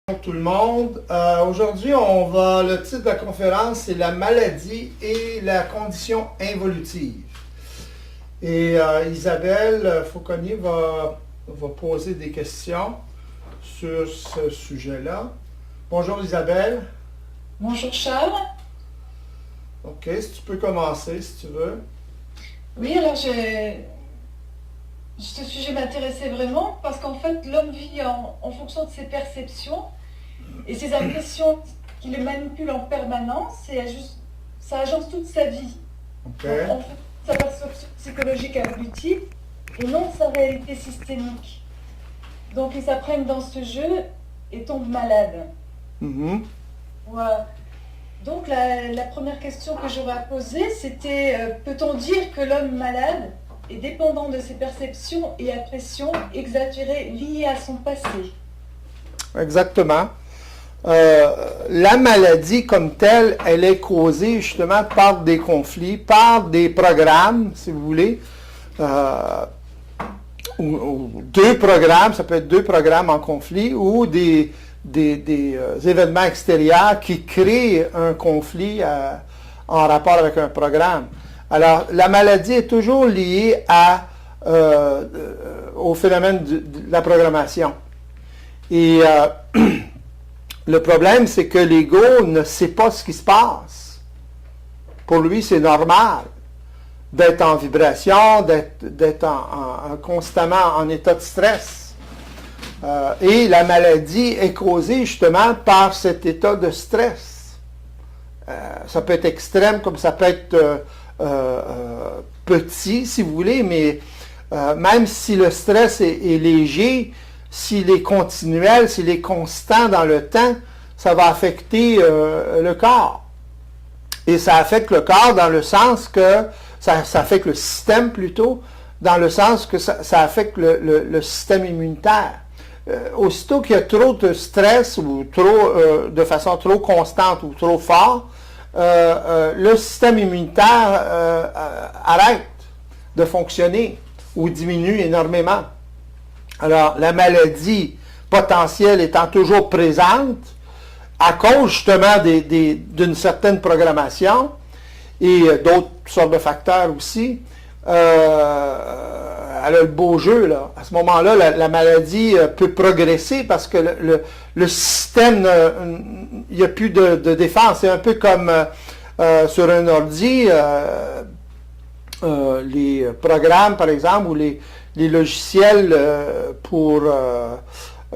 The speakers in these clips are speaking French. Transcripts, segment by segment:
Bonjour tout le monde. Aujourd'hui, le titre de la conférence, c'est la maladie et la condition involutive. Et Isabelle Fauconnier va poser des questions sur ce sujet-là. Bonjour Isabelle. Bonjour Charles. Ok, si tu peux commencer, si tu veux. Oui, alors ce sujet m'intéressait vraiment parce qu'en fait, l'homme vit en fonction de ses perceptions et ses impressions qui le manipulent en permanence et ça agence toute sa vie. Okay. Donc, en fait, sa perception psychologique évolutive et non sa réalité systémique. Donc, ils s'apprennent dans ce jeu et tombent malades. Mm-hmm. Voilà. Donc, la première question que j'aurais à poser, c'était peut-on dire que l'homme malade est dépendant de ses perceptions et impressions exagérées liées à son passé? Exactement. La maladie comme telle, elle est causée justement par des conflits, par des programmes, si vous voulez, ou deux programmes, ça peut être deux programmes en conflit, ou des événements extérieurs qui créent un conflit en rapport avec un programme. Alors, la maladie est toujours liée au phénomène de la programmation. Et le problème, c'est que l'ego ne sait pas ce qui se passe. Pour lui, c'est normal d'être en vibration, d'être constamment en état de stress. Et la maladie est causée justement par cet état de stress. Ça peut être extrême comme ça peut être petit, si vous voulez, mais même si le stress est léger, s'il est continuel, s'il est constant dans le temps, ça va affecter le corps. Et ça affecte le corps dans le sens que, ça affecte le système plutôt, dans le sens que ça affecte le système immunitaire. Aussitôt qu'il y a trop de stress ou de façon trop constante ou trop fort, le système immunitaire arrête de fonctionner ou diminue énormément. Alors, la maladie potentielle étant toujours présente, à cause justement d'une certaine programmation et d'autres sortes de facteurs aussi, elle a le beau jeu, là. À ce moment-là, la maladie peut progresser parce que le système, il n'y a plus de défense. C'est un peu comme sur un ordi, les programmes, par exemple, ou les logiciels pour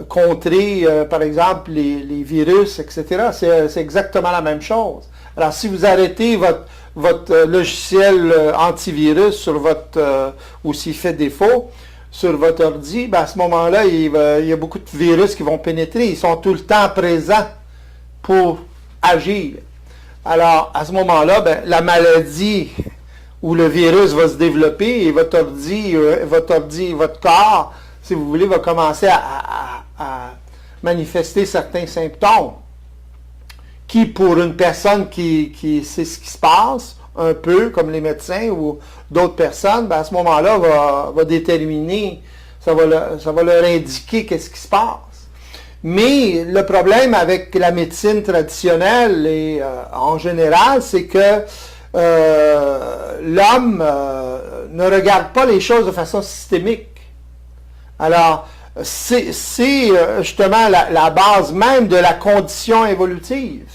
contrer, par exemple, les virus, etc. C'est exactement la même chose. Alors, si vous arrêtez votre logiciel antivirus sur ou s'il fait défaut sur votre ordi, ben à ce moment-là, il y a beaucoup de virus qui vont pénétrer. Ils sont tout le temps présents pour agir. Alors, à ce moment-là, ben, la maladie où le virus va se développer et votre corps, si vous voulez, va commencer à manifester certains symptômes qui, pour une personne qui sait ce qui se passe, un peu comme les médecins ou d'autres personnes, ben à ce moment-là, va déterminer, ça va leur indiquer qu'est-ce qui se passe. Mais le problème avec la médecine traditionnelle et en général, c'est que l'homme ne regarde pas les choses de façon systémique. Alors, c'est justement la base même de la condition évolutive.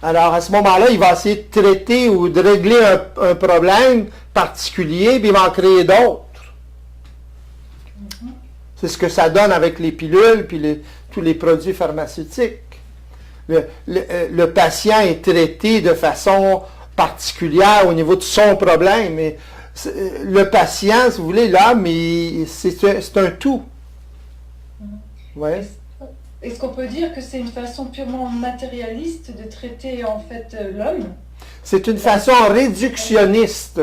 Alors, à ce moment-là, il va essayer de traiter ou de régler un problème particulier, puis il va en créer d'autres. C'est ce que ça donne avec les pilules, puis tous les produits pharmaceutiques. Le patient est traité de façon particulière au niveau de son problème, mais le patient, si vous voulez, l'homme, c'est un tout. Ouais. Est-ce qu'on peut dire que c'est une façon purement matérialiste de traiter en fait l'homme? C'est une façon réductionniste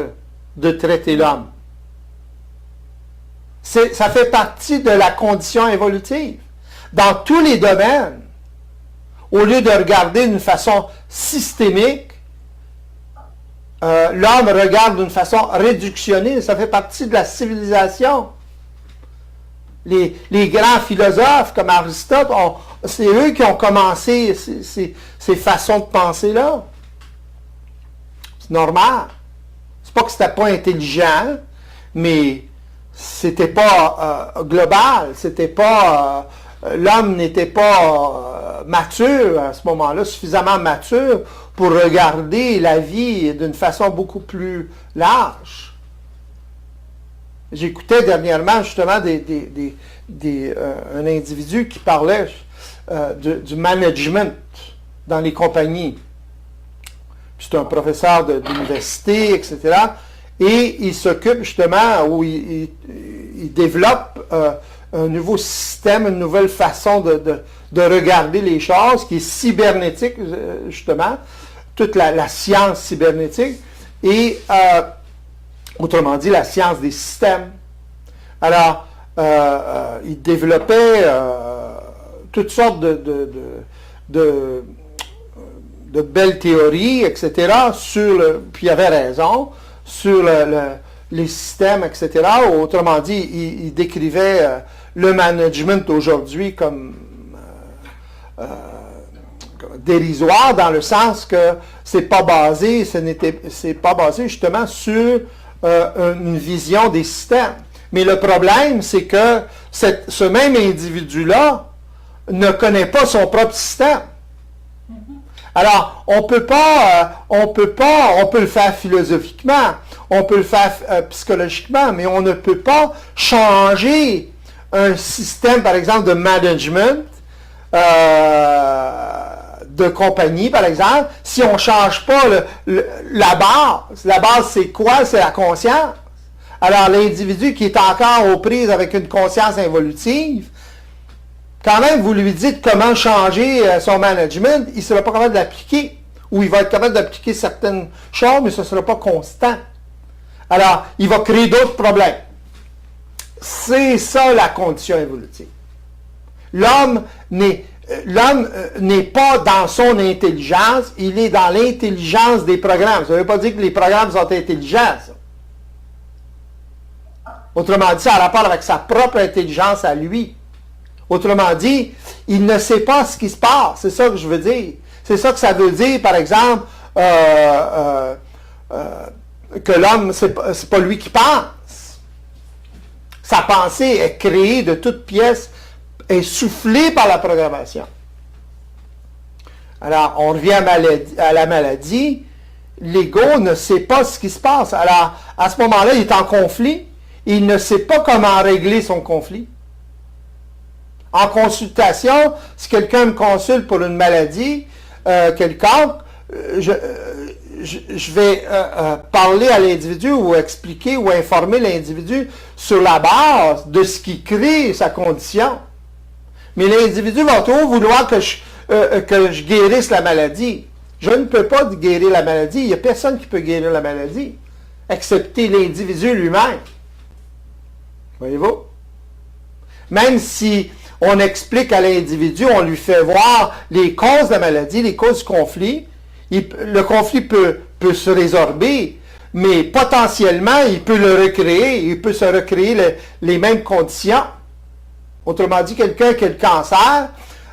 de traiter l'homme. Ça fait partie de la condition évolutive. Dans tous les domaines, au lieu de regarder d'une façon systémique, l'homme regarde d'une façon réductionniste. Ça fait partie de la civilisation. Les grands philosophes comme Aristote, c'est eux qui ont commencé ces façons de penser-là. C'est normal. C'est pas que c'était pas intelligent, mais c'était pas global, c'était pas l'homme n'était pas mature à ce moment-là, suffisamment mature pour regarder la vie d'une façon beaucoup plus large. J'écoutais dernièrement justement un individu qui parlait du management dans les compagnies. C'est un professeur d'université, etc. Et il s'occupe justement, où il développe un nouveau système, une nouvelle façon de regarder les choses, qui est cybernétique, justement, toute la science cybernétique, et autrement dit, la science des systèmes. Alors, il développait toutes sortes de belles théories, etc., puis il avait raison, sur les systèmes, etc. Autrement dit, il décrivait le management aujourd'hui comme dérisoire, dans le sens que c'est pas basé justement sur une vision des systèmes. Mais le problème, c'est que ce même individu-là ne connaît pas son propre système. Alors, on peut le faire philosophiquement, on peut le faire psychologiquement, mais on ne peut pas changer un système, par exemple, de management de compagnie, par exemple, si on ne change pas la base. La base, c'est quoi? C'est la conscience. Alors, l'individu qui est encore aux prises avec une conscience involutive, quand même, vous lui dites comment changer son management, il ne sera pas capable de l'appliquer. Ou il va être capable d'appliquer certaines choses, mais ce ne sera pas constant. Alors, il va créer d'autres problèmes. C'est ça la condition évolutive. L'homme n'est pas dans son intelligence, il est dans l'intelligence des programmes. Ça ne veut pas dire que les programmes sont intelligents, ça. Autrement dit, ça a rapport avec sa propre intelligence à lui. Autrement dit, il ne sait pas ce qui se passe. C'est ça que je veux dire. C'est ça que ça veut dire, par exemple, que l'homme, c'est pas lui qui pense. Sa pensée est créée de toutes pièces, est soufflée par la programmation. Alors, on revient à la maladie. L'ego ne sait pas ce qui se passe. Alors, à ce moment-là, il est en conflit. Il ne sait pas comment régler son conflit. En consultation, si quelqu'un me consulte pour une maladie quelconque, je vais parler à l'individu ou expliquer ou informer l'individu sur la base de ce qui crée sa condition. Mais l'individu va toujours vouloir que je guérisse la maladie. Je ne peux pas guérir la maladie. Il n'y a personne qui peut guérir la maladie, excepté l'individu lui-même. Voyez-vous? Même si on explique à l'individu, on lui fait voir les causes de la maladie, les causes du conflit, le conflit peut se résorber, mais potentiellement, il peut le recréer, il peut se recréer les mêmes conditions. Autrement dit, quelqu'un qui a le cancer,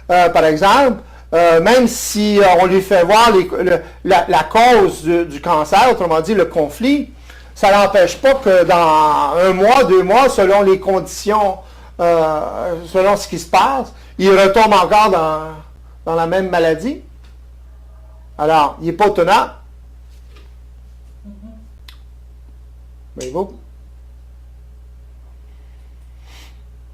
par exemple, même si on lui fait voir la cause du cancer, autrement dit le conflit, ça n'empêche pas que dans 1 mois, 2 mois, selon les conditions, selon ce qui se passe, il retombe encore dans la même maladie. Alors, il n'est pas autonome. Voyez-vous?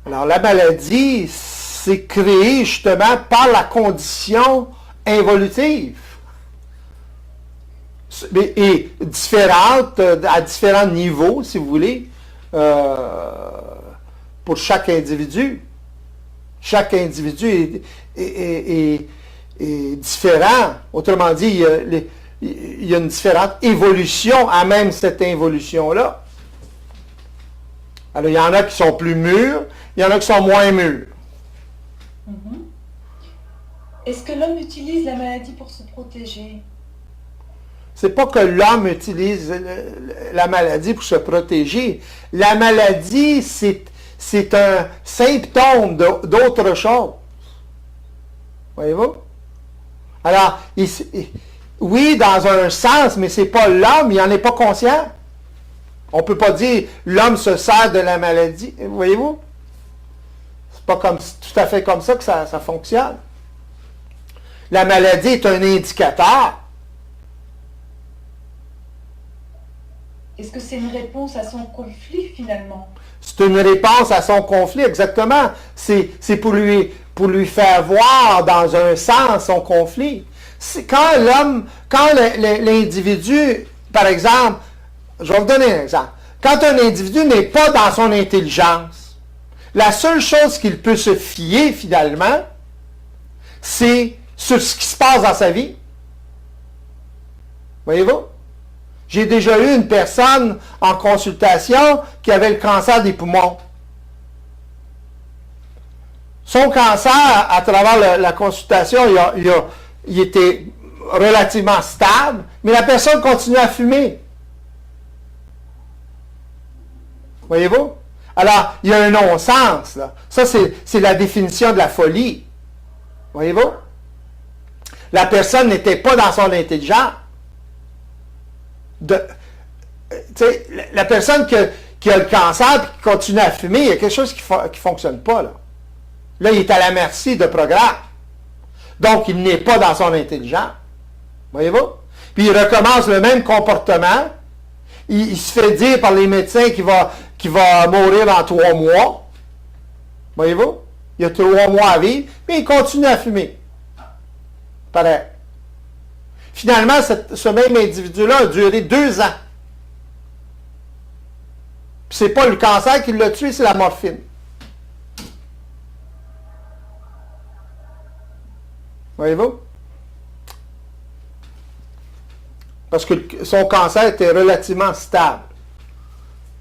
Alors, la maladie, c'est créé justement par la condition involutive. Et différente, à différents niveaux, si vous voulez, pour chaque individu. Chaque individu est différent. Autrement dit, il y a une différente évolution à même cette évolution-là. Alors, il y en a qui sont plus mûrs, il y en a qui sont moins mûrs. Est-ce que l'homme utilise la maladie pour se protéger? C'est pas que l'homme utilise la maladie pour se protéger. La maladie, c'est c'est un symptôme d'autre chose. Voyez-vous? Alors, oui, dans un sens, mais c'est pas l'homme, il n'en est pas conscient. On ne peut pas dire l'homme se sert de la maladie. Voyez-vous? C'est pas tout à fait comme ça que ça fonctionne. La maladie est un indicateur. Est-ce que c'est une réponse à son conflit, finalement? C'est une réponse à son conflit, exactement. C'est pour lui faire voir dans un sens son conflit. Quand l'individu, par exemple, je vais vous donner un exemple. Quand un individu n'est pas dans son intelligence, la seule chose qu'il peut se fier, finalement, c'est sur ce qui se passe dans sa vie. Voyez-vous? J'ai déjà eu une personne en consultation qui avait le cancer des poumons. Son cancer, à travers la consultation, il était relativement stable, mais la personne continuait à fumer. Voyez-vous? Alors, il y a un non-sens, là. Ça, c'est la définition de la folie. Voyez-vous? La personne n'était pas dans son intelligence. La personne qui a le cancer et qui continue à fumer, il y a quelque chose qui ne fonctionne pas, là. Là, il est à la merci de programme. Donc, il n'est pas dans son intelligence. Voyez-vous? Puis, il recommence le même comportement. Il se fait dire par les médecins qu'il va mourir dans 3 mois. Voyez-vous? Il y a 3 mois à vivre, mais il continue à fumer. Pareil. Finalement, ce même individu-là a duré 2 ans. Puis c'est pas le cancer qui l'a tué, c'est la morphine. Voyez-vous? Parce que son cancer était relativement stable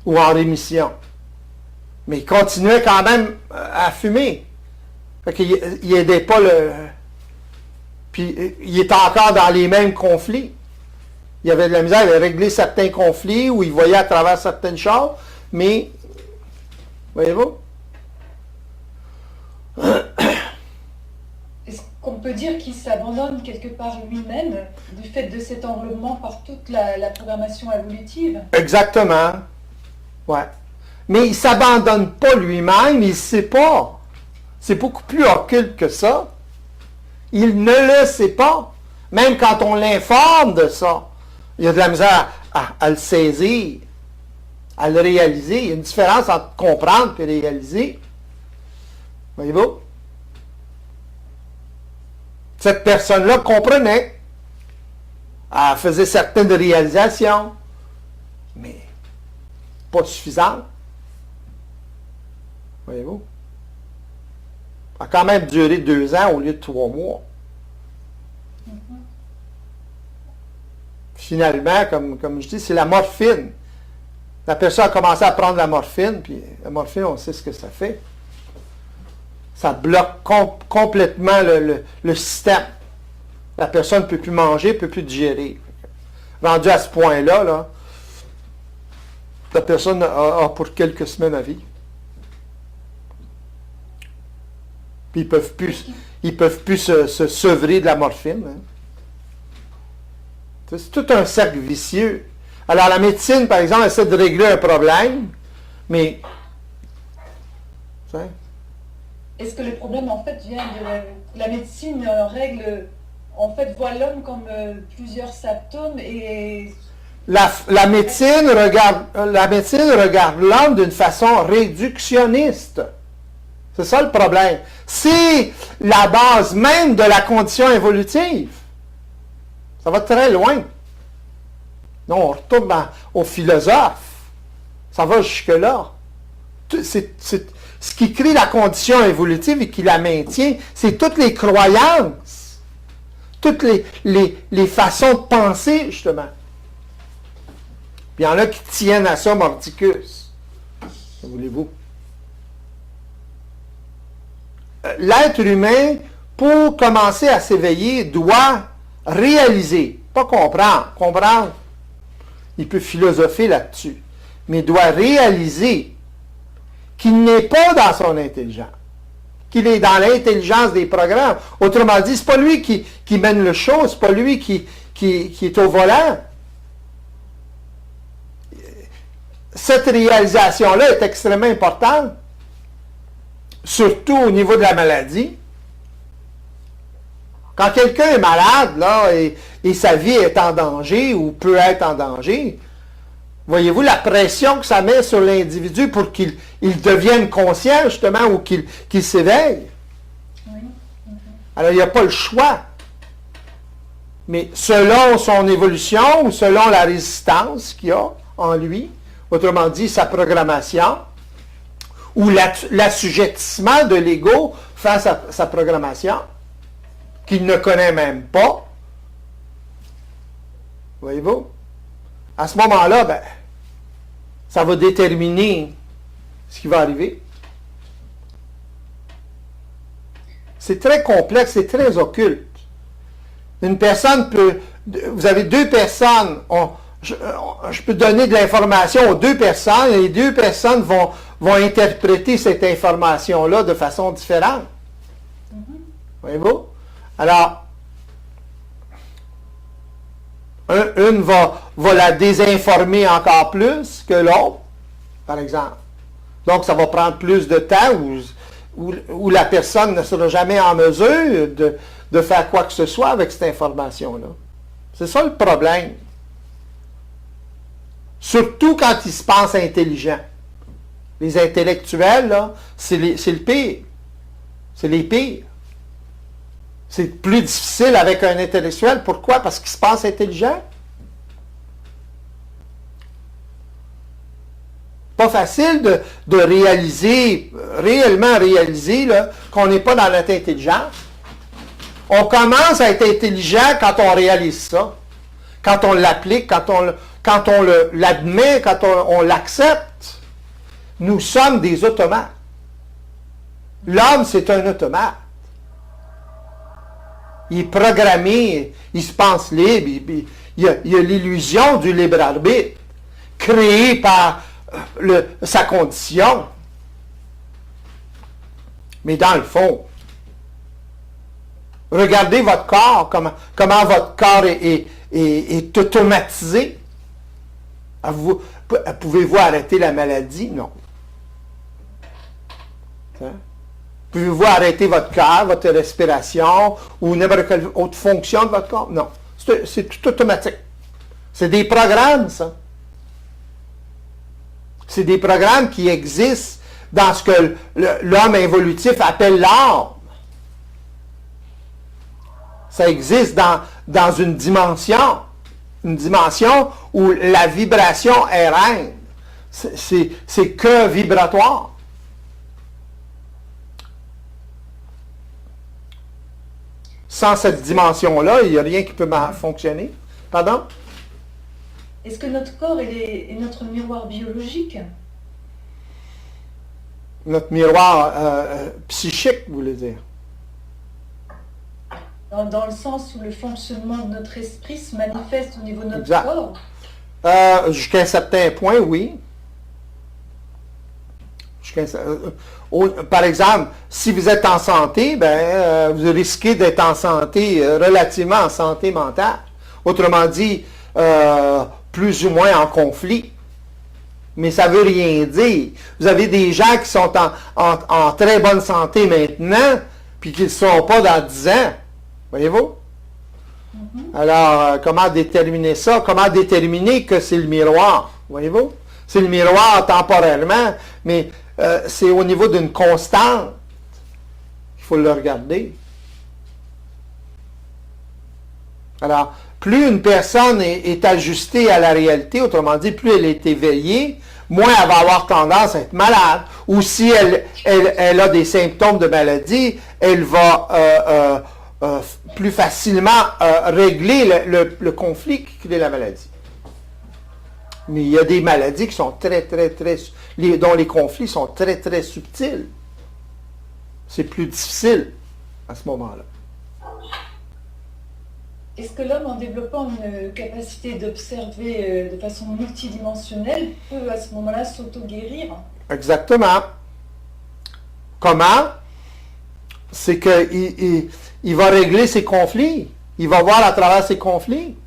ou en rémission. Mais il continuait quand même à fumer. Fait qu'il n'aidait pas le... Puis il était encore dans les mêmes conflits. Il avait de la misère, il avait réglé certains conflits où il voyait à travers certaines choses, mais, voyez-vous? Est-ce qu'on peut dire qu'il s'abandonne quelque part lui-même du fait de cet enveloppement par toute la programmation évolutive? Exactement. Ouais. Mais il ne s'abandonne pas lui-même, il ne sait pas. C'est beaucoup plus occulte que ça. Il ne le sait pas. Même quand on l'informe de ça, il y a de la misère à le saisir, à le réaliser. Il y a une différence entre comprendre et réaliser. Voyez-vous? Cette personne-là comprenait. Elle faisait certaines réalisations, mais pas suffisantes. Voyez-vous? A quand même duré 2 ans au lieu de 3 mois. Finalement, comme je dis, c'est la morphine. La personne a commencé à prendre la morphine, puis la morphine, on sait ce que ça fait. Ça bloque complètement le système. La personne ne peut plus manger, ne peut plus digérer. Rendu à ce point-là, là, la personne a pour quelques semaines à vivre. Puis ils peuvent plus se sevrer de la morphine. Hein. C'est tout un cercle vicieux. Alors la médecine, par exemple, essaie de régler un problème, mais... Est-ce que le problème, en fait, vient de la médecine règle, en fait, voit l'homme comme plusieurs symptômes et... La médecine regarde l'homme d'une façon réductionniste. C'est ça le problème. C'est la base même de la condition évolutive. Ça va très loin. Non, on retourne aux philosophes. Ça va jusque-là. Ce qui crée la condition évolutive et qui la maintient, c'est toutes les croyances, toutes les façons de penser, justement. Puis il y en a qui tiennent à ça mordicus. Que voulez-vous? L'être humain, pour commencer à s'éveiller, doit réaliser, pas comprendre. Comprendre, il peut philosopher là-dessus, mais doit réaliser qu'il n'est pas dans son intelligence, qu'il est dans l'intelligence des programmes. Autrement dit, c'est pas lui qui mène le show, c'est pas lui qui est au volant. Cette réalisation-là est extrêmement importante, surtout au niveau de la maladie. Quand quelqu'un est malade, là, et sa vie est en danger, ou peut être en danger, voyez-vous la pression que ça met sur l'individu pour qu'il devienne conscient, justement, ou qu'il s'éveille. Oui. Alors, il n'y a pas le choix. Mais selon son évolution, ou selon la résistance qu'il a en lui, autrement dit, sa programmation, ou l'assujettissement de l'ego face à sa programmation, qu'il ne connaît même pas, voyez-vous, à ce moment-là, ben, ça va déterminer ce qui va arriver. C'est très complexe, c'est très occulte. Une personne peut... Vous avez deux personnes, je peux donner de l'information aux deux personnes, et les deux personnes vont interpréter cette information-là de façon différente. Voyez-vous? Alors, une va la désinformer encore plus que l'autre, par exemple. Donc, ça va prendre plus de temps où la personne ne sera jamais en mesure de faire quoi que ce soit avec cette information-là. C'est ça le problème. Surtout quand ils se pensent intelligents. Les intellectuels, là, c'est le pire. C'est les pires. C'est plus difficile avec un intellectuel. Pourquoi? Parce qu'il se pense intelligent. Pas facile de réellement réaliser qu'on n'est pas dans notre intelligence. On commence à être intelligent quand on réalise ça. Quand on l'applique, quand on l'admet, quand on l'accepte. Nous sommes des automates. L'homme, c'est un automate. Il est programmé, il se pense libre, il y a l'illusion du libre arbitre, créée par sa condition. Mais dans le fond, regardez votre corps, comment votre corps est automatisé. Pouvez-vous arrêter la maladie? Non. Hein? Pouvez-vous arrêter votre cœur, votre respiration ou n'importe quelle autre fonction de votre corps? Non. C'est tout automatique. C'est des programmes, ça. C'est des programmes qui existent dans ce que l'homme évolutif appelle l'âme. Ça existe dans une dimension où la vibration est reine. C'est que vibratoire. Sans cette dimension-là, il n'y a rien qui peut fonctionner. Pardon? Est-ce que notre corps est notre miroir biologique? Notre miroir psychique, vous voulez dire? Dans le sens où le fonctionnement de notre esprit se manifeste au niveau de notre exact. corps? Jusqu'à un certain point, oui. Par exemple, si vous êtes en santé, vous risquez d'être en santé, relativement en santé mentale. Autrement dit, plus ou moins en conflit. Mais ça ne veut rien dire. Vous avez des gens qui sont en très bonne santé maintenant, puis qui ne le sont pas dans 10 ans. Voyez-vous? Alors, comment déterminer ça? Comment déterminer que c'est le miroir? Voyez-vous? C'est le miroir temporairement, mais c'est au niveau d'une constante qu'il faut le regarder. Alors, plus une personne est ajustée à la réalité, autrement dit, plus elle est éveillée, moins elle va avoir tendance à être malade. Ou si elle a des symptômes de maladie, elle va plus facilement régler le conflit qui crée la maladie. Mais il y a des maladies qui sont dont les conflits sont très, très subtils. C'est plus difficile à ce moment-là. Est-ce que l'homme, en développant une capacité d'observer de façon multidimensionnelle, peut à ce moment-là s'auto-guérir? Exactement. Comment? C'est qu'il il va régler ses conflits. Il va voir à travers ses conflits.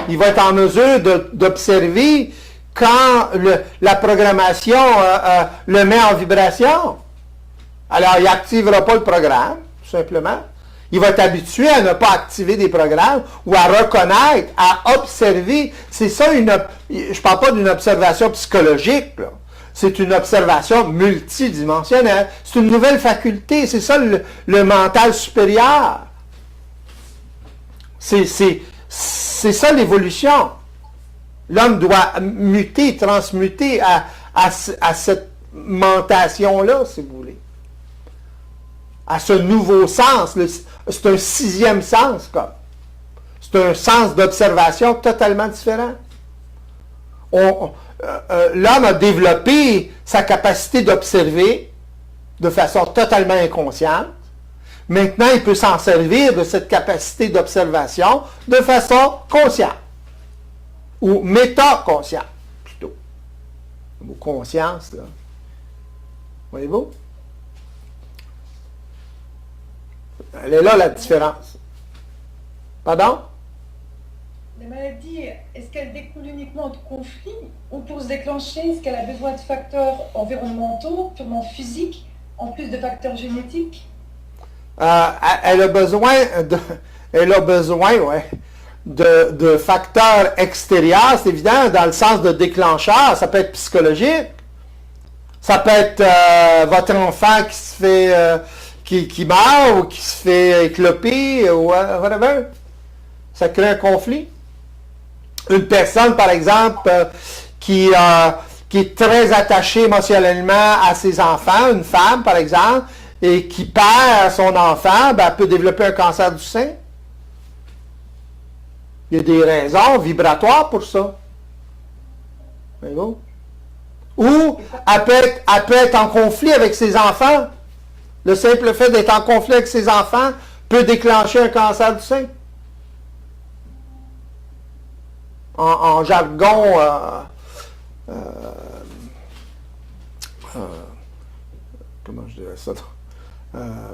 Il va être en mesure d'observer quand la programmation le met en vibration. Alors, il n'activera pas le programme, tout simplement. Il va être habitué à ne pas activer des programmes ou à reconnaître, à observer. C'est ça, je ne parle pas d'une observation psychologique, là. C'est une observation multidimensionnelle. C'est une nouvelle faculté. C'est ça le mental supérieur. C'est ça l'évolution. L'homme doit muter, transmuter à cette mentation-là, si vous voulez. À ce nouveau sens. C'est un sixième sens, comme. C'est un sens d'observation totalement différent. L'homme a développé sa capacité d'observer de façon totalement inconsciente. Maintenant, il peut s'en servir de cette capacité d'observation de façon consciente. Ou métaconsciente, plutôt. Le mot conscience, là. Voyez-vous? Elle est là, la différence. Pardon? La maladie, est-ce qu'elle découle uniquement de conflits ou pour se déclencher, est-ce qu'elle a besoin de facteurs environnementaux, purement physiques, en plus de facteurs génétiques? Elle a besoin de facteurs extérieurs, c'est évident, dans le sens de déclencheur. Ça peut être psychologique. Ça peut être votre enfant qui se fait qui meurt ou qui se fait écloper ou whatever. Ça crée un conflit. Une personne, par exemple, qui est très attachée émotionnellement à ses enfants, une femme, par exemple, et qui perd son enfant, elle peut développer un cancer du sein. Il y a des raisons vibratoires pour ça. Voyez-vous? Ou elle peut être en conflit avec ses enfants. Le simple fait d'être en conflit avec ses enfants peut déclencher un cancer du sein. En jargon comment je dirais ça?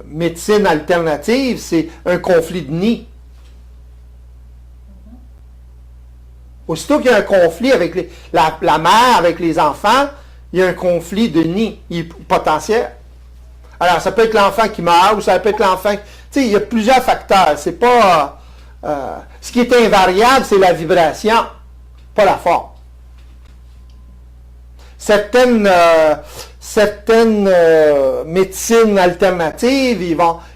Médecine alternative, c'est un conflit de nid. Aussitôt qu'il y a un conflit avec la mère, avec les enfants, il y a un conflit de nid potentiel. Alors, ça peut être l'enfant qui meurt, ou ça peut être l'enfant... Tu sais, il y a plusieurs facteurs. C'est pas... ce qui est invariable, c'est la vibration, pas la forme. Certaines médecines alternatives,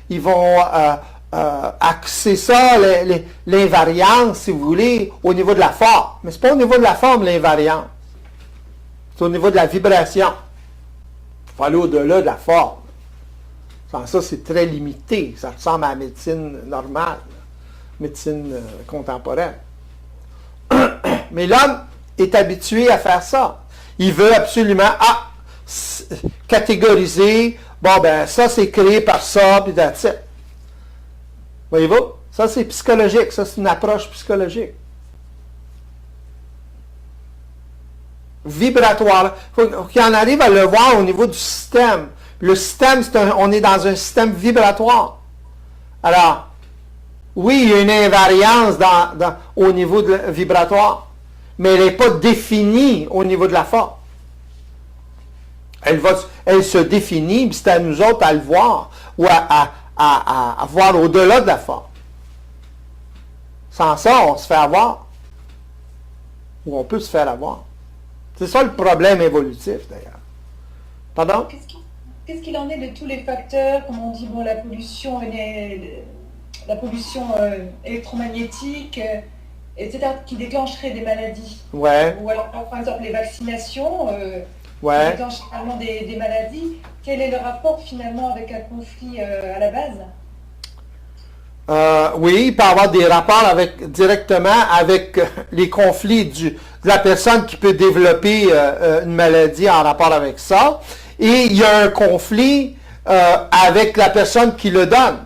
ils vont axer ça, l'invariance, si vous voulez, au niveau de la forme. Mais ce n'est pas au niveau de la forme, l'invariance. C'est au niveau de la vibration. Il faut aller au-delà de la forme. Sans ça, c'est très limité. Ça ressemble à la médecine normale, médecine contemporaine. Mais l'homme est habitué à faire ça. Il veut absolument catégoriser. Bon, ben, ça, c'est créé par ça, puis that's it. Voyez-vous? Ça, c'est psychologique. Ça, c'est une approche psychologique. Vibratoire. Il faut qu'il en arrive à le voir au niveau du système. Le système, on est dans un système vibratoire. Alors, oui, il y a une invariance au niveau vibratoire, mais elle n'est pas définie au niveau de la forme. Elle se définit, puis c'est à nous autres à le voir, ou à voir au-delà de la forme. Sans ça, on se fait avoir. Ou on peut se faire avoir. C'est ça le problème évolutif, d'ailleurs. Pardon? Qu'est-ce qu'il en est de tous les facteurs, comme on dit, bon, la pollution électromagnétique, etc., qui déclencherait des maladies? Ouais. Ou alors, par exemple, les vaccinations qui déclenchent finalement des maladies. Quel est le rapport finalement avec un conflit à la base? Oui, il peut y avoir des rapports directement avec les conflits de la personne qui peut développer une maladie en rapport avec ça. Et il y a un conflit avec la personne qui le donne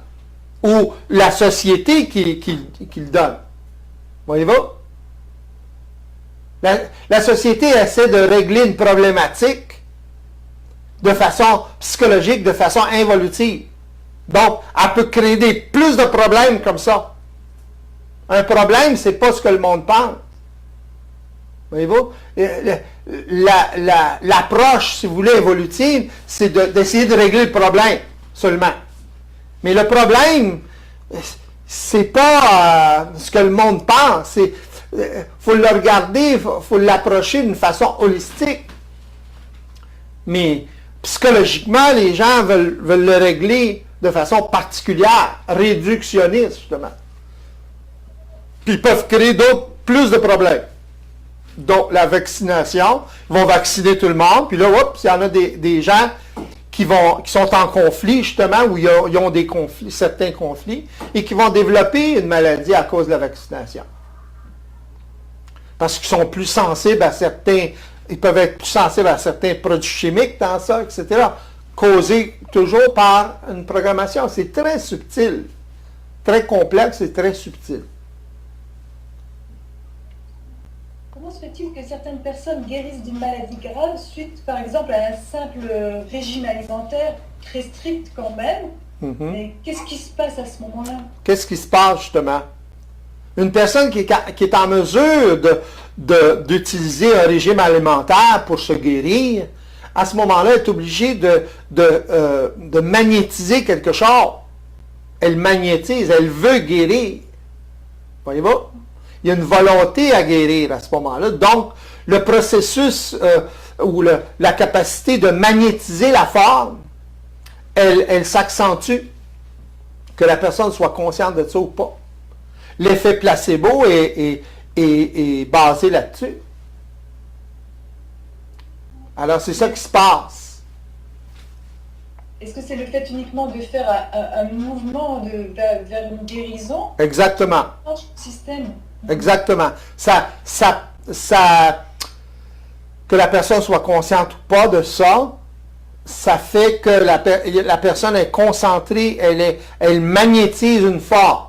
ou la société qui le donne. Voyez-vous? La société essaie de régler une problématique de façon psychologique, de façon involutive. Donc, elle peut créer plus de problèmes comme ça. Un problème, c'est pas ce que le monde pense. Voyez-vous? L'approche, si vous voulez, évolutive, c'est d'essayer de régler le problème seulement. Mais le problème, c'est pas ce que le monde pense. Il faut le regarder, faut l'approcher d'une façon holistique. Mais psychologiquement, les gens veulent le régler de façon particulière, réductionniste, justement. Puis ils peuvent créer plus de problèmes. Donc, la vaccination, ils vont vacciner tout le monde, puis là, oups, il y en a des gens qui sont en conflit, justement, où ils ont des conflits, certains conflits, et qui vont développer une maladie à cause de la vaccination. Parce qu'ils sont plus sensibles à ils peuvent être plus sensibles à certains produits chimiques dans ça, etc., causés toujours par une programmation. C'est très subtil, très complexe et très subtil. Comment se fait-il que certaines personnes guérissent d'une maladie grave suite, par exemple, à un simple régime alimentaire très strict quand même? Mais qu'est-ce qui se passe à ce moment-là? Qu'est-ce qui se passe, justement? Une personne qui est en mesure d'utiliser un régime alimentaire pour se guérir, à ce moment-là, est obligée de magnétiser quelque chose. Elle magnétise, elle veut guérir. Voyez-vous? Il y a une volonté à guérir à ce moment-là. Donc, le processus ou la capacité de magnétiser la forme, elle s'accentue, que la personne soit consciente de ça ou pas. L'effet placebo est basé là-dessus. Alors, c'est ça qui se passe. Est-ce que c'est le fait uniquement de faire un mouvement vers une guérison? Exactement. Système. Exactement. Que la personne soit consciente ou pas de ça, ça fait que la personne est concentrée, elle magnétise une forme.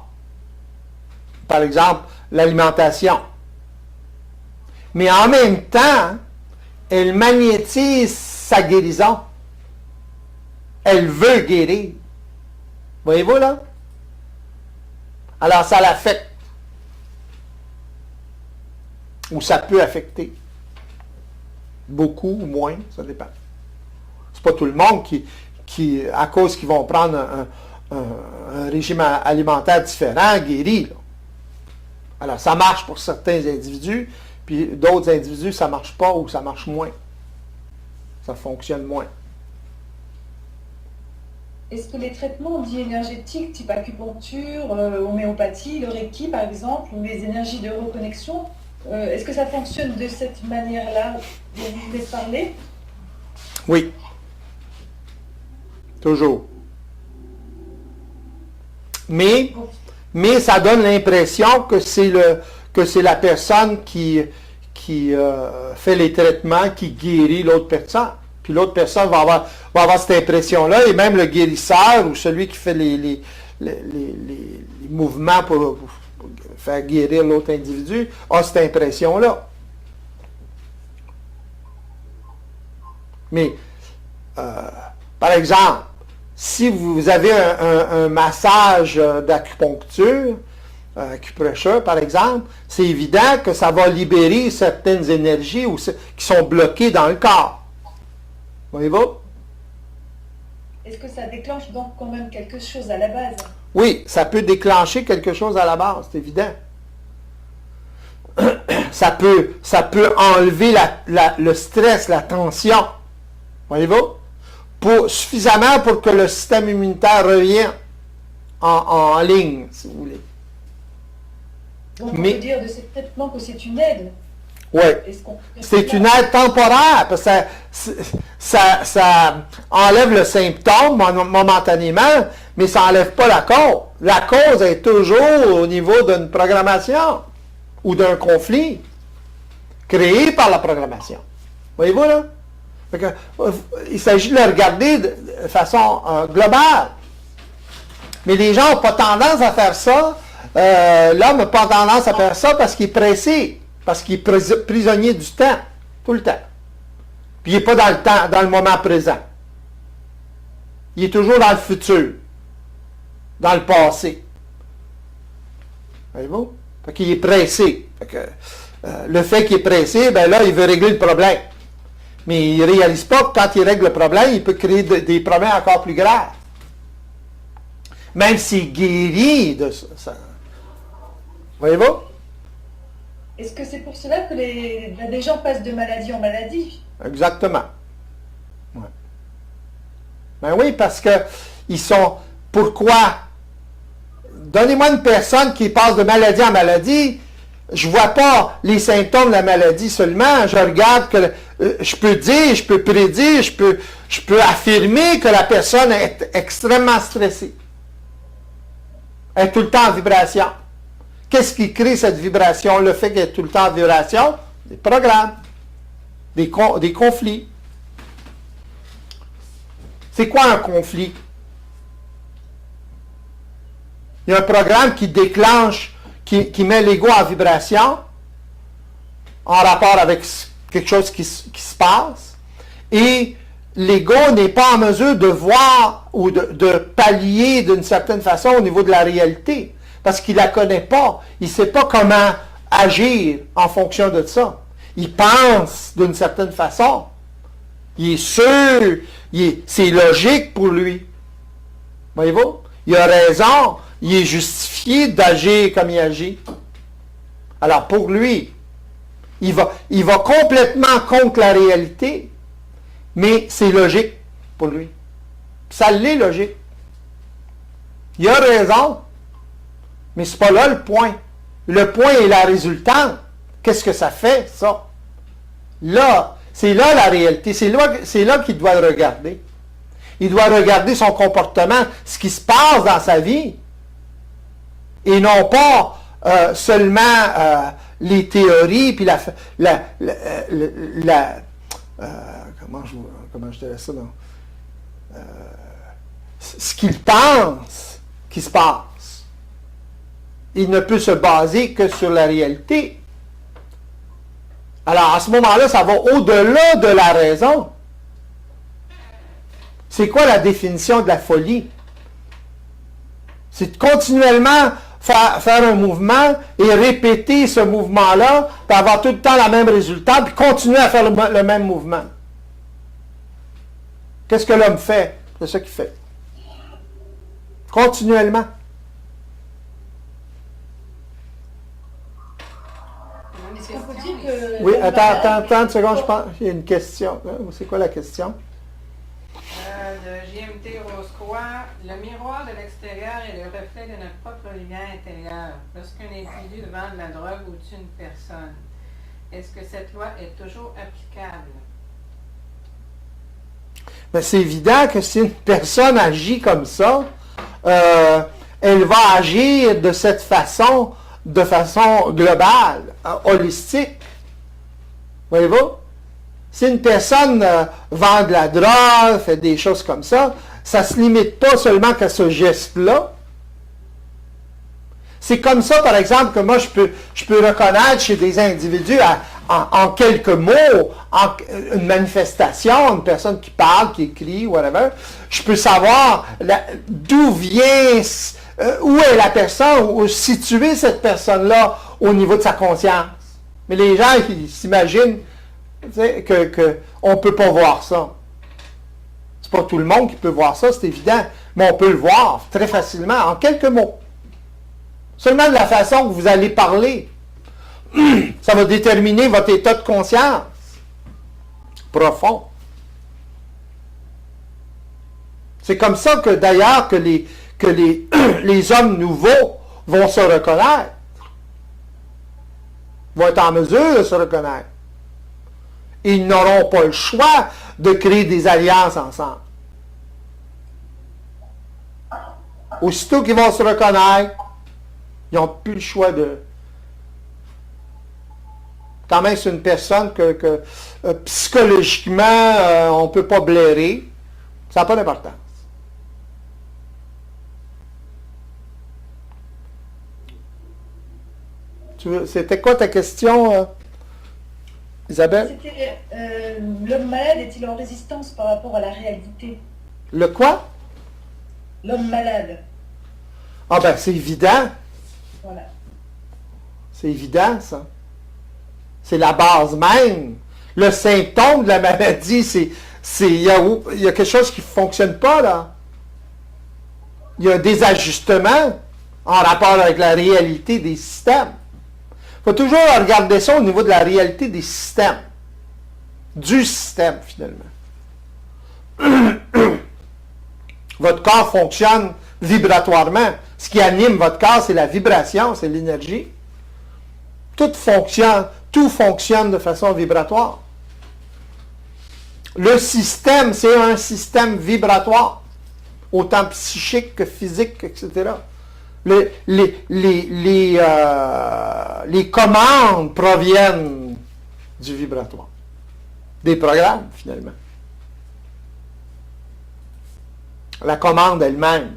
Par exemple, l'alimentation. Mais en même temps, elle magnétise sa guérison. Elle veut guérir. Voyez-vous là? Alors ça l'affecte. Ou ça peut affecter. Beaucoup ou moins, ça dépend. C'est pas tout le monde qui à cause qu'ils vont prendre un régime alimentaire différent, guéri. Là. Alors, ça marche pour certains individus, puis d'autres individus, ça ne marche pas ou ça marche moins. Ça fonctionne moins. Est-ce que les traitements dits énergétiques, type acupuncture, homéopathie, le Reiki par exemple, ou les énergies de reconnexion, est-ce que ça fonctionne de cette manière-là dont vous voulez parler? Oui. Toujours. Mais ça donne l'impression que c'est la personne qui fait les traitements qui guérit l'autre personne. Puis l'autre personne va avoir cette impression-là, et même le guérisseur ou celui qui fait les mouvements pour faire guérir l'autre individu a cette impression-là. Mais, par exemple, si vous avez un massage d'acupuncture, acupressure par exemple, c'est évident que ça va libérer certaines énergies qui sont bloquées dans le corps. Voyez-vous? Est-ce que ça déclenche donc quand même quelque chose à la base? Oui, ça peut déclencher quelque chose à la base, c'est évident. Ça peut enlever le stress, la tension. Voyez-vous? Suffisamment pour que le système immunitaire revienne en ligne, si vous voulez. Donc on peut dire de ces traitements que c'est une aide. Oui. C'est une aide temporaire, parce que ça enlève le symptôme momentanément, mais ça n'enlève pas la cause. La cause est toujours au niveau d'une programmation ou d'un conflit créé par la programmation. Voyez-vous là? Il s'agit de le regarder de façon globale. Mais les gens n'ont pas tendance à faire ça. L'homme n'a pas tendance à faire ça parce qu'il est pressé, parce qu'il est prisonnier du temps, tout le temps. Puis il n'est pas dans le temps, dans le moment présent. il est toujours dans le futur, dans le passé. Voyez-vous? Fait qu'il est pressé. Fait que, le fait qu'il est pressé, ben là, il veut régler le problème. Mais il ne réalise pas que quand il règle le problème, il peut créer des problèmes encore plus graves. Même s'il guérit de ça. Voyez-vous? Est-ce que c'est pour cela que les gens passent de maladie en maladie? Exactement. Ouais. Ben oui, parce que ils sont... Pourquoi? Donnez-moi une personne qui passe de maladie en maladie. Je ne vois pas les symptômes de la maladie seulement. Je regarde que... je peux dire, je peux prédire, je peux affirmer que la personne est extrêmement stressée. Elle est tout le temps en vibration. Qu'est-ce qui crée cette vibration? Le fait qu'elle est tout le temps en vibration? Des programmes, des conflits. C'est quoi un conflit? Il y a un programme qui déclenche, qui met l'ego en vibration, en rapport avec quelque chose qui se passe, et l'ego n'est pas en mesure de voir ou de pallier d'une certaine façon au niveau de la réalité, parce qu'il ne la connaît pas. Il ne sait pas comment agir en fonction de ça. Il pense d'une certaine façon. Il est sûr, c'est logique pour lui. Voyez-vous? Il a raison, il est justifié d'agir comme il agit. Alors pour lui, il va complètement contre la réalité, mais c'est logique pour lui. Ça l'est logique. Il a raison, mais ce n'est pas là le point. Le point est la résultante. Qu'est-ce que ça fait, ça? Là, c'est là la réalité. C'est là qu'il doit le regarder. Il doit regarder son comportement, ce qui se passe dans sa vie, et non pas seulement les théories, puis comment je dirais ça, non? Ce qu'il pense qui se passe. Il ne peut se baser que sur la réalité. Alors, à ce moment-là, ça va au-delà de la raison. C'est quoi la définition de la folie? C'est de continuellement faire un mouvement et répéter ce mouvement-là, puis avoir tout le temps le même résultat, puis continuer à faire le même mouvement. Qu'est-ce que l'homme fait? C'est ça qu'il fait. Continuellement. Est-ce qu'on peut dire que... Oui, attends une seconde, je pense. Il y a une question. C'est quoi la question? De JMT Rose-Croix, le miroir de l'extérieur est le reflet de notre propre lumière intérieure. Lorsqu'un individu vend de la drogue ou tue une personne, est-ce que cette loi est toujours applicable? Ben, c'est évident que si une personne agit comme ça, elle va agir de cette façon, de façon globale, holistique. Voyez-vous? Si une personne vend de la drogue, fait des choses comme ça, ça ne se limite pas seulement qu'à ce geste-là. C'est comme ça, par exemple, que moi, je peux reconnaître chez des individus, en quelques mots, une manifestation, une personne qui parle, qui écrit, whatever, je peux savoir d'où vient, où est la personne, où situer cette personne-là au niveau de sa conscience. Mais les gens, ils s'imaginent qu'on ne peut pas voir ça. C'est pas tout le monde qui peut voir ça, c'est évident, mais on peut le voir très facilement, en quelques mots. Seulement de la façon que vous allez parler, ça va déterminer votre état de conscience profond. C'est comme ça que d'ailleurs que les hommes nouveaux vont se reconnaître, vont être en mesure de se reconnaître. Ils n'auront pas le choix de créer des alliances ensemble. Aussitôt qu'ils vont se reconnaître, ils n'ont plus le choix de... Quand même, c'est une personne que psychologiquement, on ne peut pas blairer. Ça n'a pas d'importance. C'était quoi ta question, Isabelle? C'était l'homme malade est-il en résistance par rapport à la réalité? Le quoi? l'homme malade. Ah ben, c'est évident. Voilà. C'est évident, ça. C'est la base même. Le symptôme de la maladie, il y a quelque chose qui ne fonctionne pas, là. Il y a des ajustements en rapport avec la réalité des systèmes. Il faut toujours regarder ça au niveau de la réalité des systèmes. Du système, finalement. Votre corps fonctionne vibratoirement. Ce qui anime votre corps, c'est la vibration, c'est l'énergie. Tout fonctionne de façon vibratoire. Le système, c'est un système vibratoire, autant psychique que physique, etc. Les commandes proviennent du vibratoire, des programmes, finalement. La commande elle-même,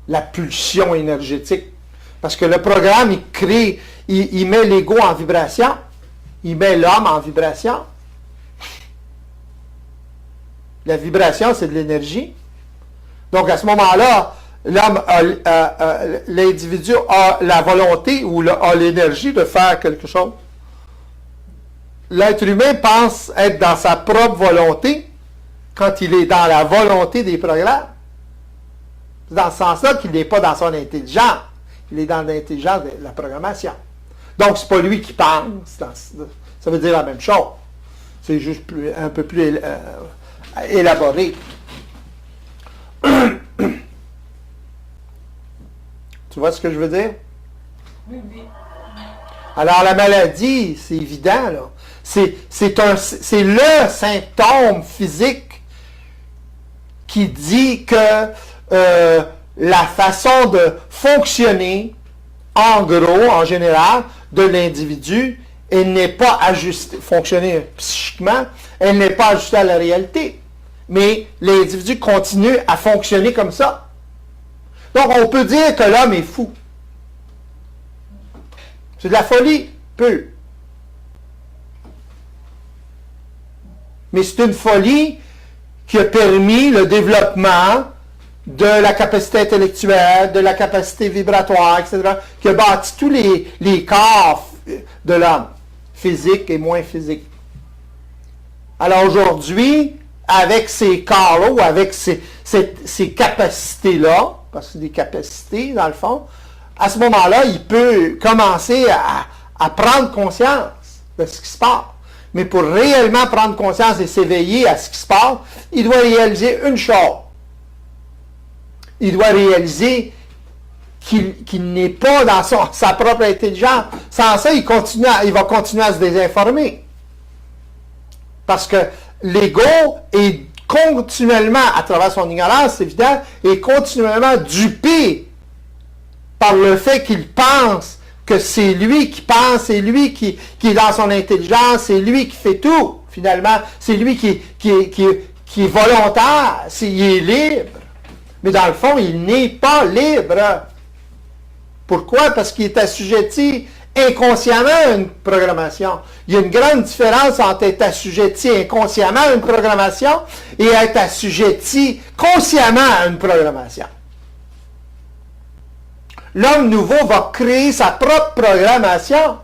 la pulsion énergétique. Parce que le programme, il crée, il met l'ego en vibration, il met l'homme en vibration. La vibration, c'est de l'énergie. Donc, à ce moment-là, l'individu a la volonté ou a l'énergie de faire quelque chose. L'être humain pense être dans sa propre volonté quand il est dans la volonté des programmes. C'est dans ce sens-là qu'il n'est pas dans son intelligence. Il est dans l'intelligence de la programmation. Donc, c'est pas lui qui pense. Ça veut dire la même chose. C'est juste un peu plus élaboré. Tu vois ce que je veux dire? Oui, oui. Alors, la maladie, c'est évident, là. C'est le symptôme physique qui dit que la façon de fonctionner, en gros, en général, de l'individu, elle n'est pas ajustée, fonctionner psychiquement, elle n'est pas ajustée à la réalité. Mais l'individu continue à fonctionner comme ça. Donc, on peut dire que l'homme est fou. C'est de la folie, peu. Mais c'est une folie qui a permis le développement de la capacité intellectuelle, de la capacité vibratoire, etc., qui a bâti tous les corps de l'homme, physique et moins physique. Alors aujourd'hui, avec ces corps-là, ou avec ces capacités-là, parce que c'est des capacités, dans le fond, à ce moment-là, il peut commencer à prendre conscience de ce qui se passe. Mais pour réellement prendre conscience et s'éveiller à ce qui se passe, il doit réaliser une chose. Il doit réaliser qu'il n'est pas dans sa propre intelligence. Sans ça, il va continuer à se désinformer. Parce que l'ego est continuellement, à travers son ignorance, c'est évident, est continuellement dupé par le fait qu'il pense que c'est lui qui pense, c'est lui qui est dans son intelligence, c'est lui qui fait tout, finalement. C'est lui qui est volontaire, il est libre. Mais dans le fond, il n'est pas libre. Pourquoi? Parce qu'il est assujetti inconsciemment à une programmation. Il y a une grande différence entre être assujetti inconsciemment à une programmation et être assujetti consciemment à une programmation. L'homme nouveau va créer sa propre programmation.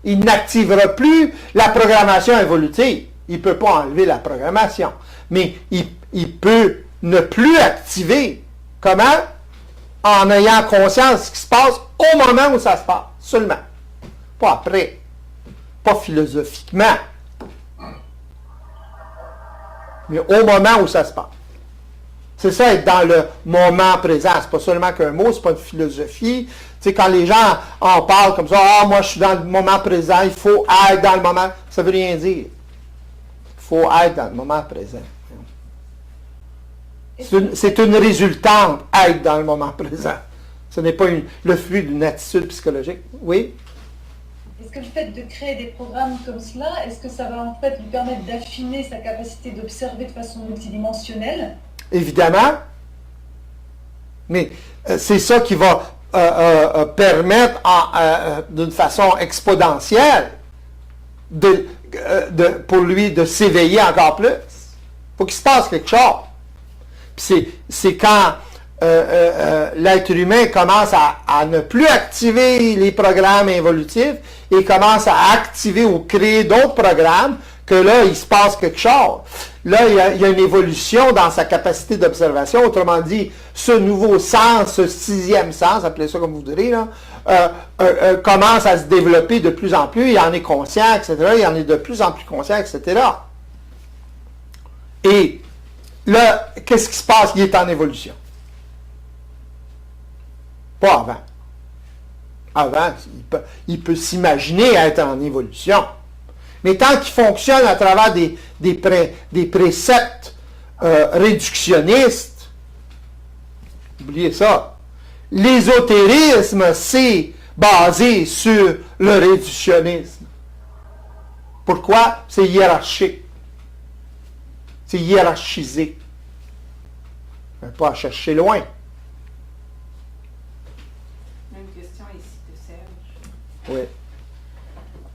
Il n'activera plus la programmation évolutive. Il ne peut pas enlever la programmation. Mais il peut ne plus activer. Comment? En ayant conscience de ce qui se passe au moment où ça se passe. Seulement. Pas après. Pas philosophiquement. Mais au moment où ça se passe. C'est ça, être dans le moment présent. C'est pas seulement qu'un mot, c'est pas une philosophie. Tu sais, quand les gens en parlent comme ça, « Ah, moi, je suis dans le moment présent, il faut être dans le moment. » Ça veut rien dire. Il faut être dans le moment présent. C'est une résultante, être dans le moment présent. Ce n'est pas le fruit d'une attitude psychologique. Oui? Est-ce que le fait de créer des programmes comme cela, est-ce que ça va en fait lui permettre d'affiner sa capacité d'observer de façon multidimensionnelle? Évidemment. Mais c'est ça qui va permettre d'une façon exponentielle pour lui de s'éveiller encore plus. Il faut qu'il se passe quelque chose. C'est quand l'être humain commence à ne plus activer les programmes évolutifs et commence à activer ou créer d'autres programmes que là, il se passe quelque chose. Là, il y a une évolution dans sa capacité d'observation. Autrement dit, ce nouveau sens, ce sixième sens, appelez ça comme vous voudrez, là, commence à se développer de plus en plus. Il en est conscient, etc. Il en est de plus en plus conscient, etc. Et là, qu'est-ce qui se passe? Il est en évolution. Pas avant. Avant, il peut s'imaginer être en évolution. Mais tant qu'il fonctionne à travers des préceptes réductionnistes, oubliez ça. L'ésotérisme, c'est basé sur le réductionnisme. Pourquoi? C'est hiérarchique. C'est hiérarchisé. Pas à chercher loin. Une question ici de Serge. Oui.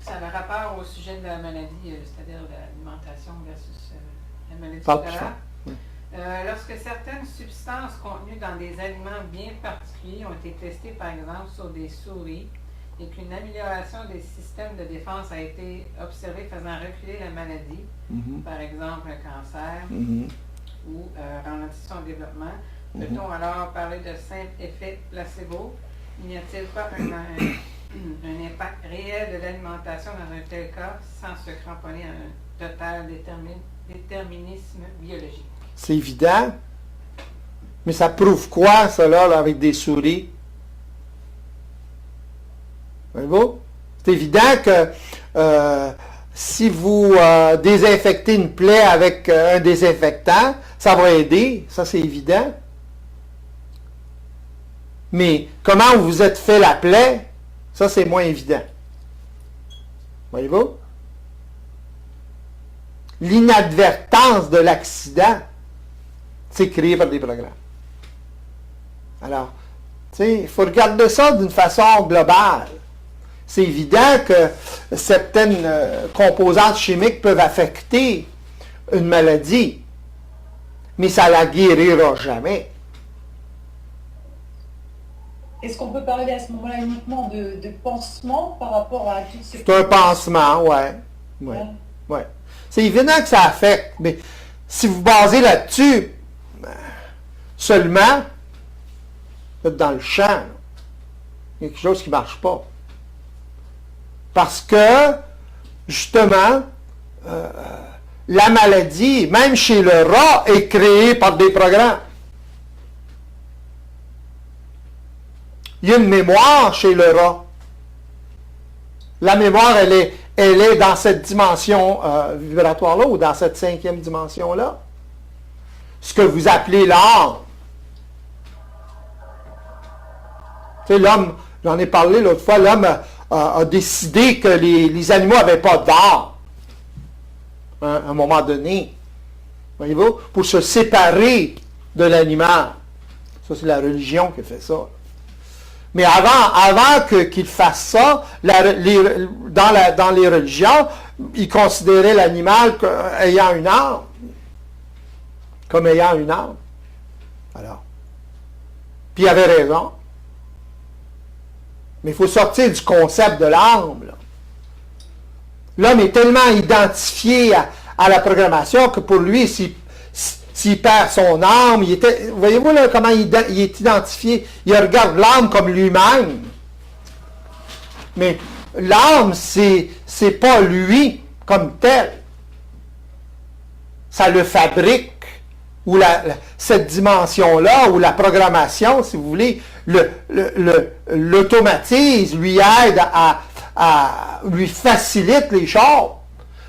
Ça a un rapport au sujet de la maladie, c'est-à-dire l'alimentation versus la maladie Parle scolaire. plus fort. Lorsque certaines substances contenues dans des aliments bien particuliers ont été testées, par exemple, sur des souris, et qu'une amélioration des systèmes de défense a été observée faisant reculer la maladie, par exemple un cancer ou ralentissant le développement, peut-on alors parler de simple effet placebo? N'y a-t-il pas un impact réel de l'alimentation dans un tel cas sans se cramponner à un total déterminisme biologique? C'est évident. Mais ça prouve quoi, ça, là, avec des souris? Voyez-vous? C'est évident que si vous désinfectez une plaie avec un désinfectant, ça va aider. Ça, c'est évident. Mais comment vous êtes fait la plaie, ça, c'est moins évident. Voyez-vous? L'inadvertance de l'accident, c'est créé par des programmes. Alors, tu sais, il faut regarder ça d'une façon globale. C'est évident que certaines composantes chimiques peuvent affecter une maladie, mais ça ne la guérira jamais. Est-ce qu'on peut parler à ce moment-là uniquement de pansement par rapport à toutes ces... C'est un pansement, ouais. Ouais. C'est évident que ça affecte, mais si vous basez là-dessus, seulement, vous êtes dans le champ. Là. Il y a quelque chose qui ne marche pas. Parce que, justement, la maladie, même chez le rat, est créée par des programmes. Il y a une mémoire chez le rat. La mémoire, elle est dans cette dimension vibratoire-là ou dans cette cinquième dimension-là. Ce que vous appelez l'âme. Tu sais, l'homme, j'en ai parlé l'autre fois, l'homme a décidé que les animaux n'avaient pas d'âme. À un moment donné. Voyez-vous? Pour se séparer de l'animal. Ça, c'est la religion qui fait ça. Mais avant qu'il fasse ça, dans les religions, ils considéraient l'animal ayant une âme. Comme ayant une âme. Alors. Puis il avait raison. Mais il faut sortir du concept de l'âme. L'homme est tellement identifié à la programmation que pour lui, s'il perd son âme, voyez-vous là comment il est identifié? Il regarde l'âme comme lui-même. Mais l'âme, c'est pas lui comme tel. Ça le fabrique. Ou cette dimension-là, ou la programmation, si vous voulez, l'automatise, lui aide lui facilite les choses.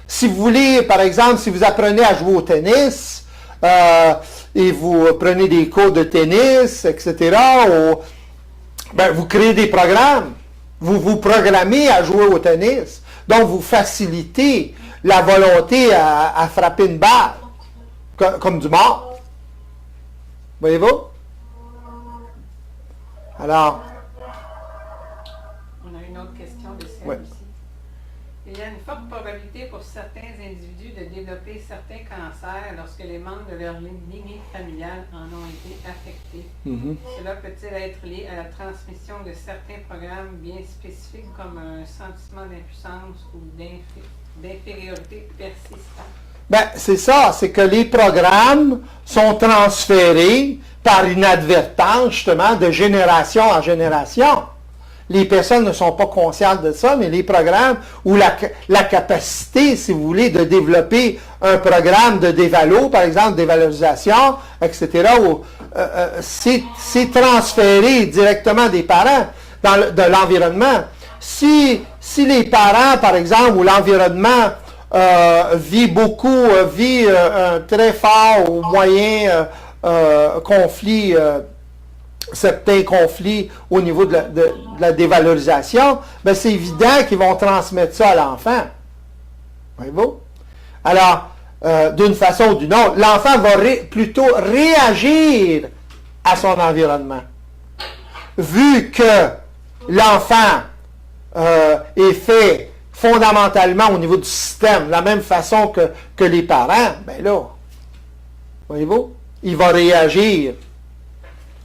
Si vous voulez, par exemple, si vous apprenez à jouer au tennis, et vous prenez des cours de tennis, etc., vous créez des programmes. Vous vous programmez à jouer au tennis. Donc, vous facilitez la volonté à frapper une balle. Comme du mort. Voyez-vous? Alors. On a une autre question de Serge ici. Il y a une forte probabilité pour certains individus de développer certains cancers lorsque les membres de leur lignée familiale en ont été affectés. Cela peut-il être lié à la transmission de certains programmes bien spécifiques comme un sentiment d'impuissance ou d'infériorité persistant? Ben, c'est ça, c'est que les programmes sont transférés par inadvertance, justement, de génération en génération. Les personnes ne sont pas conscientes de ça, mais les programmes ou la capacité, si vous voulez, de développer un programme de dévalo, par exemple, dévalorisation, etc., c'est transféré directement des parents de l'environnement. Si les parents, par exemple, ou l'environnement vit un très fort ou moyen conflit, certains conflits au niveau de la dévalorisation, ben c'est évident qu'ils vont transmettre ça à l'enfant. Voyez-vous? Alors, d'une façon ou d'une autre, l'enfant va plutôt réagir à son environnement. Vu que l'enfant est fait fondamentalement au niveau du système, de la même façon que les parents, ben là, voyez-vous, il va réagir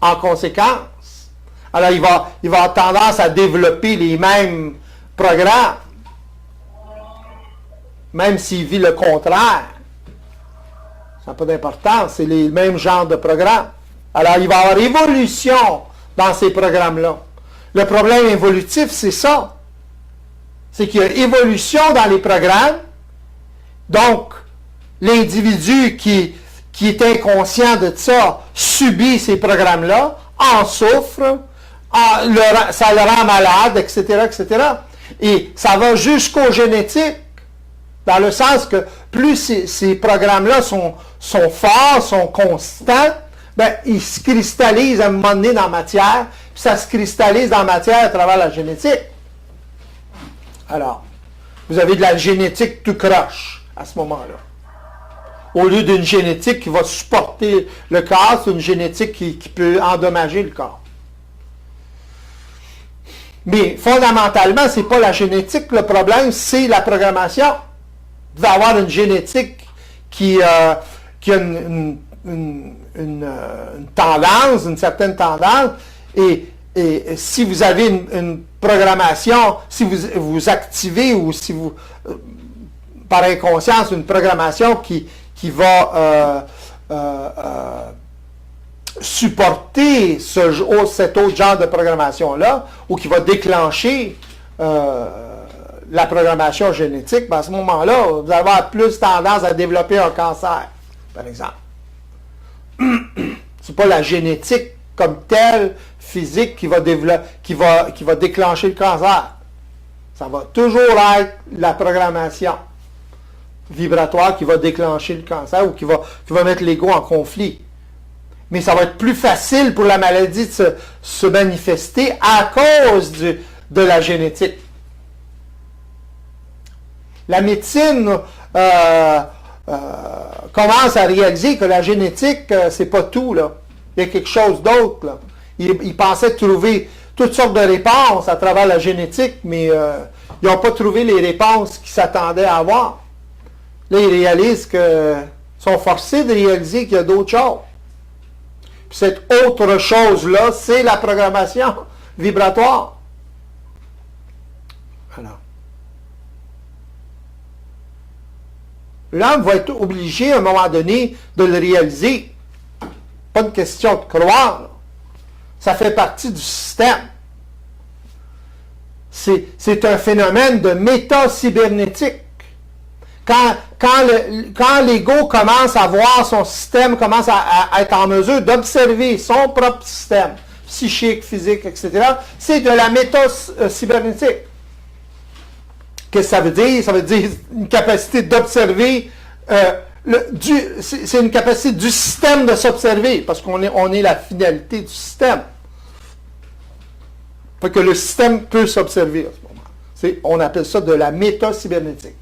en conséquence. Alors, il va avoir tendance à développer les mêmes programmes, même s'il vit le contraire. Ça n'a pas d'importance, c'est les mêmes genres de programmes. Alors, il va y avoir évolution dans ces programmes-là. Le problème évolutif, c'est ça. C'est qu'il y a évolution dans les programmes. Donc, l'individu qui est inconscient de ça subit ces programmes-là, en souffre, ça le rend malade, etc., etc. Et ça va jusqu'au génétique, dans le sens que plus ces programmes-là sont forts, sont constants, ben, ils se cristallisent à un moment donné dans la matière, puis ça se cristallise dans la matière à travers la génétique. Alors, vous avez de la génétique tout croche à ce moment-là. Au lieu d'une génétique qui va supporter le corps, c'est une génétique qui peut endommager le corps. Mais fondamentalement, ce n'est pas la génétique le problème, c'est la programmation. Vous devez avoir une génétique qui a une tendance, une certaine tendance, et si vous avez une programmation, si vous activez ou si vous, par inconscience, une programmation qui va supporter cet autre genre de programmation-là, ou qui va déclencher la programmation génétique, ben à ce moment-là, vous allez avoir plus tendance à développer un cancer, par exemple. C'est pas la génétique comme telle, physique, qui va déclencher le cancer. Ça va toujours être la programmation vibratoire qui va déclencher le cancer ou qui va mettre l'ego en conflit. Mais ça va être plus facile pour la maladie de se manifester à cause de la génétique. La médecine commence à réaliser que la génétique, c'est pas tout, là. Il y a quelque chose d'autre, là. Ils pensaient trouver toutes sortes de réponses à travers la génétique, mais ils n'ont pas trouvé les réponses qu'ils s'attendaient à avoir. Là, ils réalisent sont forcés de réaliser qu'il y a d'autres choses. Puis cette autre chose-là, c'est la programmation vibratoire. Alors, l'homme va être obligé à un moment donné de le réaliser. Pas une question de croire. Ça fait partie du système. C'est un phénomène de méta-cybernétique. Quand l'ego commence à voir son système, commence à être en mesure d'observer son propre système, psychique, physique, etc., c'est de la méta-cybernétique. Qu'est-ce que ça veut dire? Ça veut dire une capacité d'observer, c'est une capacité du système de s'observer, parce qu'on est la finalité du système. Fait que le système peut s'observer à ce moment. On appelle ça de la méta-cybernétique.